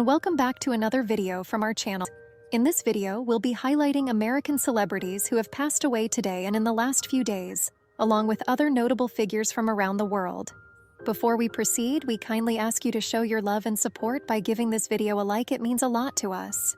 Welcome back to another video from our channel. In this video, we'll be highlighting American celebrities who have passed away today and in the last few days, along with other notable figures from around the world. Before we proceed, we kindly ask you to show your love and support by giving this video a like. It means a lot to us.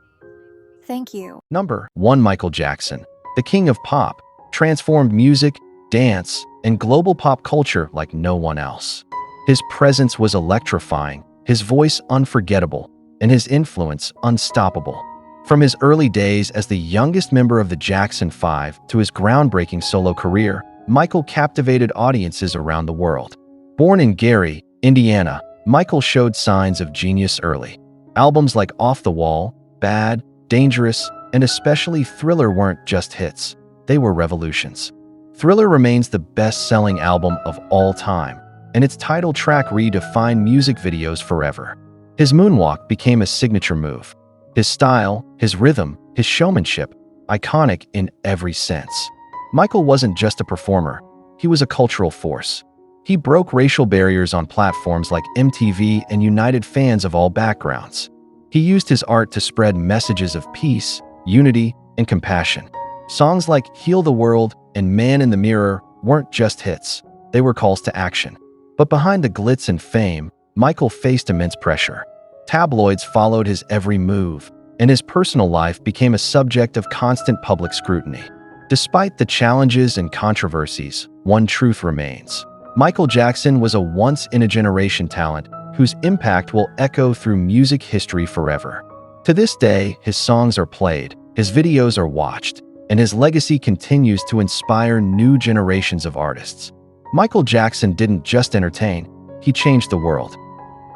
Thank you. Number 1. Michael Jackson, the king of pop, transformed music, dance, and global pop culture like no one else. His presence was electrifying, his voice unforgettable, and his influence unstoppable. From his early days as the youngest member of the Jackson 5 to his groundbreaking solo career, Michael captivated audiences around the world. Born in Gary, Indiana, Michael showed signs of genius early. Albums like Off the Wall, Bad, Dangerous, and especially Thriller weren't just hits, they were revolutions. Thriller remains the best-selling album of all time, and its title track redefined music videos forever. His moonwalk became a signature move. His style, his rhythm, his showmanship, iconic in every sense. Michael wasn't just a performer, he was a cultural force. He broke racial barriers on platforms like MTV and united fans of all backgrounds. He used his art to spread messages of peace, unity, and compassion. Songs like Heal the World and Man in the Mirror weren't just hits, they were calls to action. But behind the glitz and fame, Michael faced immense pressure. Tabloids followed his every move, and his personal life became a subject of constant public scrutiny. Despite the challenges and controversies, one truth remains. Michael Jackson was a once-in-a-generation talent whose impact will echo through music history forever. To this day, his songs are played, his videos are watched, and his legacy continues to inspire new generations of artists. Michael Jackson didn't just entertain, he changed the world.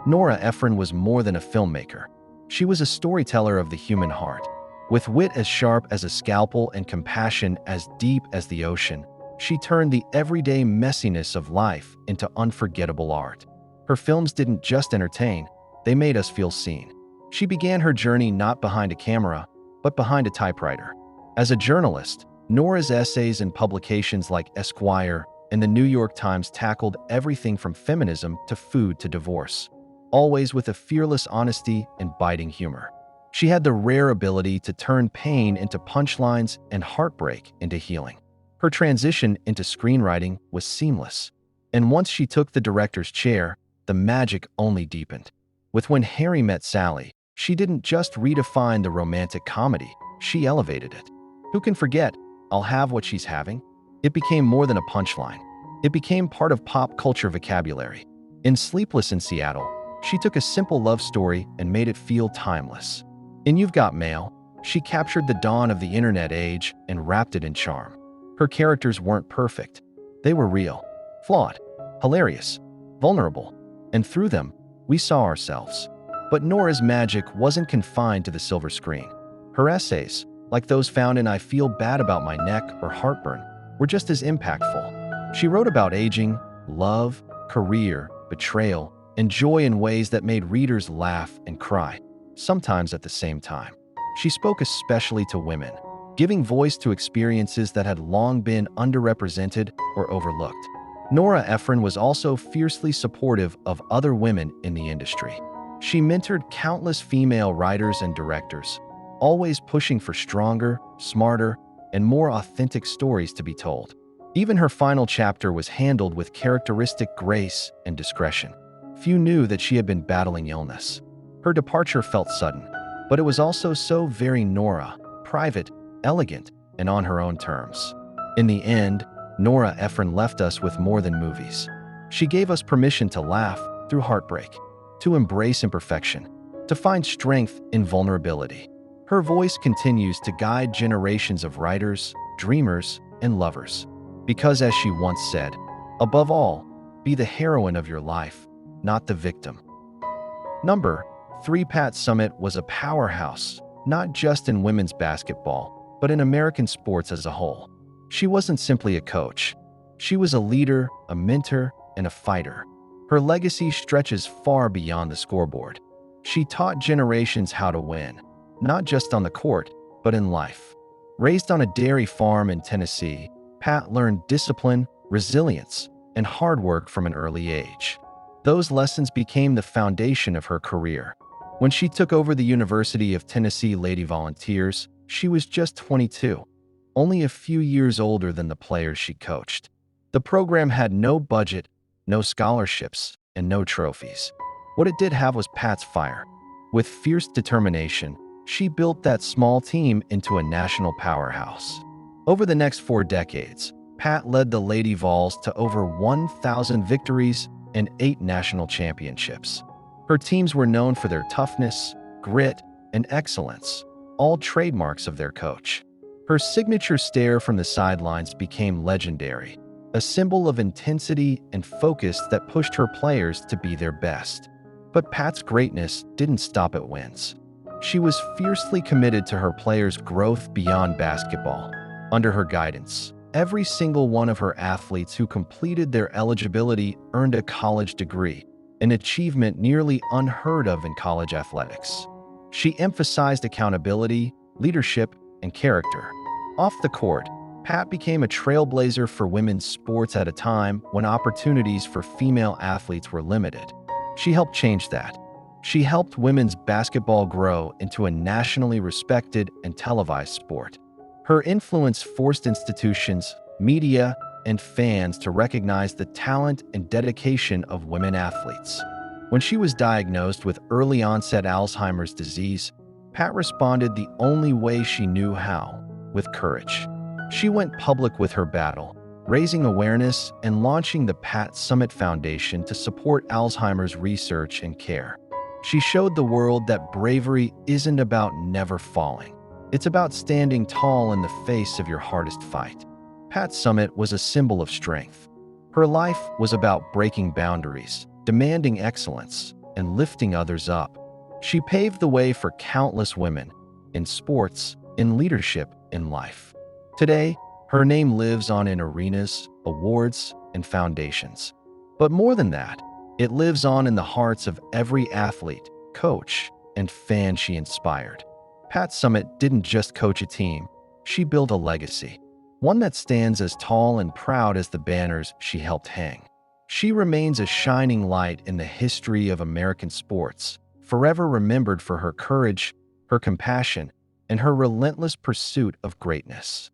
Nora Ephron was more than a filmmaker. She was a storyteller of the human heart. With wit as sharp as a scalpel and compassion as deep as the ocean, she turned the everyday messiness of life into unforgettable art. Her films didn't just entertain, they made us feel seen. She began her journey not behind a camera, but behind a typewriter. As a journalist, Nora's essays in publications like Esquire and the New York Times tackled everything from feminism to food to divorce, always with a fearless honesty and biting humor. She had the rare ability to turn pain into punchlines and heartbreak into healing. Her transition into screenwriting was seamless, and once she took the director's chair, the magic only deepened. With When Harry Met Sally, she didn't just redefine the romantic comedy, she elevated it. Who can forget I'll Have What She's Having? It became more than a punchline. It became part of pop culture vocabulary. In Sleepless in Seattle, she took a simple love story and made it feel timeless. In You've Got Mail, she captured the dawn of the internet age and wrapped it in charm. Her characters weren't perfect. They were real, flawed, hilarious, vulnerable, and through them, we saw ourselves. But Nora's magic wasn't confined to the silver screen. Her essays, like those found in I Feel Bad About My Neck or Heartburn, were just as impactful. She wrote about aging, love, career, betrayal, and joy in ways that made readers laugh and cry, sometimes at the same time. She spoke especially to women, giving voice to experiences that had long been underrepresented or overlooked. Nora Ephron was also fiercely supportive of other women in the industry. She mentored countless female writers and directors, always pushing for stronger, smarter, and more authentic stories to be told. Even her final chapter was handled with characteristic grace and discretion. Few knew that she had been battling illness. Her departure felt sudden, but it was also so very Nora, private, elegant, and on her own terms. In the end, Nora Ephron left us with more than movies. She gave us permission to laugh through heartbreak, to embrace imperfection, to find strength in vulnerability. Her voice continues to guide generations of writers, dreamers, and lovers. Because as she once said, above all, be the heroine of your life, not the victim. Number 3. Pat Summitt was a powerhouse, not just in women's basketball, but in American sports as a whole. She wasn't simply a coach. She was a leader, a mentor, and a fighter. Her legacy stretches far beyond the scoreboard. She taught generations how to win, not just on the court, but in life. Raised on a dairy farm in Tennessee, Pat learned discipline, resilience, and hard work from an early age. Those lessons became the foundation of her career. When she took over the University of Tennessee Lady Volunteers, she was just 22, only a few years older than the players she coached. The program had no budget, no scholarships, and no trophies. What it did have was Pat's fire. With fierce determination, she built that small team into a national powerhouse. Over the next 4 decades, Pat led the Lady Vols to over 1,000 victories and 8 national championships. Her teams were known for their toughness, grit, and excellence, all trademarks of their coach. Her signature stare from the sidelines became legendary, a symbol of intensity and focus that pushed her players to be their best. But Pat's greatness didn't stop at wins. She was fiercely committed to her players' growth beyond basketball. Under her guidance, every single one of her athletes who completed their eligibility earned a college degree, an achievement nearly unheard of in college athletics. She emphasized accountability, leadership, and character. Off the court, Pat became a trailblazer for women's sports at a time when opportunities for female athletes were limited. She helped change that. She helped women's basketball grow into a nationally respected and televised sport. Her influence forced institutions, media, and fans to recognize the talent and dedication of women athletes. When she was diagnosed with early-onset Alzheimer's disease, Pat responded the only way she knew how, with courage. She went public with her battle, raising awareness and launching the Pat Summitt Foundation to support Alzheimer's research and care. She showed the world that bravery isn't about never falling. It's about standing tall in the face of your hardest fight. Pat Summitt was a symbol of strength. Her life was about breaking boundaries, demanding excellence, and lifting others up. She paved the way for countless women, in sports, in leadership, in life. Today, her name lives on in arenas, awards, and foundations. But more than that, it lives on in the hearts of every athlete, coach, and fan she inspired. Pat Summitt didn't just coach a team, she built a legacy, one that stands as tall and proud as the banners she helped hang. She remains a shining light in the history of American sports, forever remembered for her courage, her compassion, and her relentless pursuit of greatness.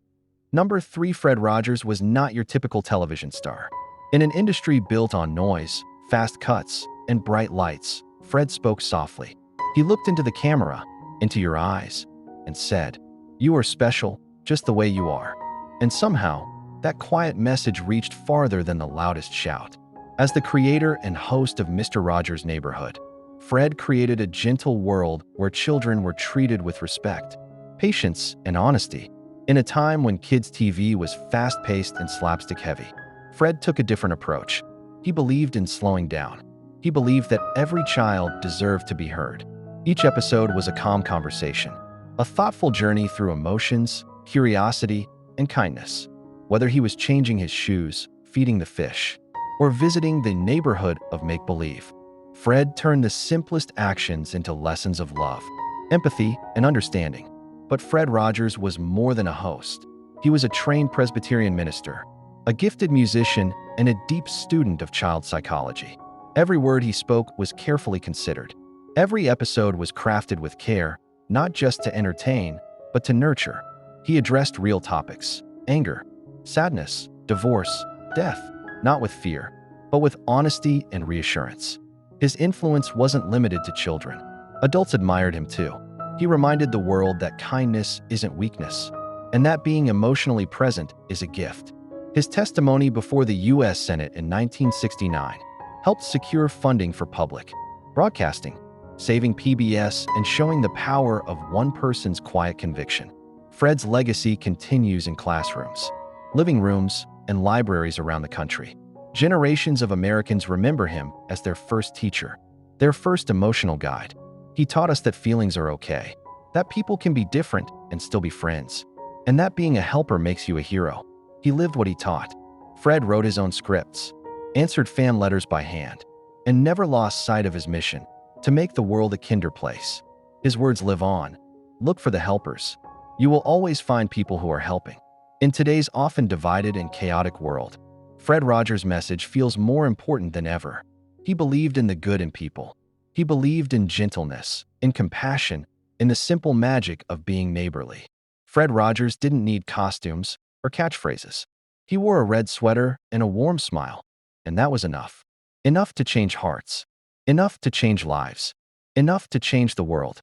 Number 3, Fred Rogers was not your typical television star. In an industry built on noise, fast cuts, and bright lights, Fred spoke softly. He looked into the camera, into your eyes, and said, "You are special, just the way you are." And somehow, that quiet message reached farther than the loudest shout. As the creator and host of Mr. Rogers' Neighborhood, Fred created a gentle world where children were treated with respect, patience, and honesty. In a time when kids' TV was fast-paced and slapstick-heavy, Fred took a different approach. He believed in slowing down. He believed that every child deserved to be heard. Each episode was a calm conversation, a thoughtful journey through emotions, curiosity, and kindness. Whether he was changing his shoes, feeding the fish, or visiting the neighborhood of make-believe, Fred turned the simplest actions into lessons of love, empathy, and understanding. But Fred Rogers was more than a host. He was a trained Presbyterian minister, a gifted musician, and a deep student of child psychology. Every word he spoke was carefully considered. Every episode was crafted with care, not just to entertain, but to nurture. He addressed real topics: anger, sadness, divorce, death, not with fear, but with honesty and reassurance. His influence wasn't limited to children. Adults admired him too. He reminded the world that kindness isn't weakness, and that being emotionally present is a gift. His testimony before the U.S. Senate in 1969 helped secure funding for public broadcasting, saving PBS and showing the power of one person's quiet conviction. Fred's legacy continues in classrooms, living rooms, and libraries around the country. Generations of Americans remember him as their first teacher, their first emotional guide. He taught us that feelings are okay, that people can be different and still be friends, and that being a helper makes you a hero. He lived what he taught. Fred wrote his own scripts, answered fan letters by hand, and never lost sight of his mission: to make the world a kinder place. His words live on. Look for the helpers. You will always find people who are helping. In today's often divided and chaotic world, Fred Rogers' message feels more important than ever. He believed in the good in people. He believed in gentleness, in compassion, in the simple magic of being neighborly. Fred Rogers didn't need costumes or catchphrases. He wore a red sweater and a warm smile, and that was enough. Enough to change hearts. Enough to change lives. Enough to change the world.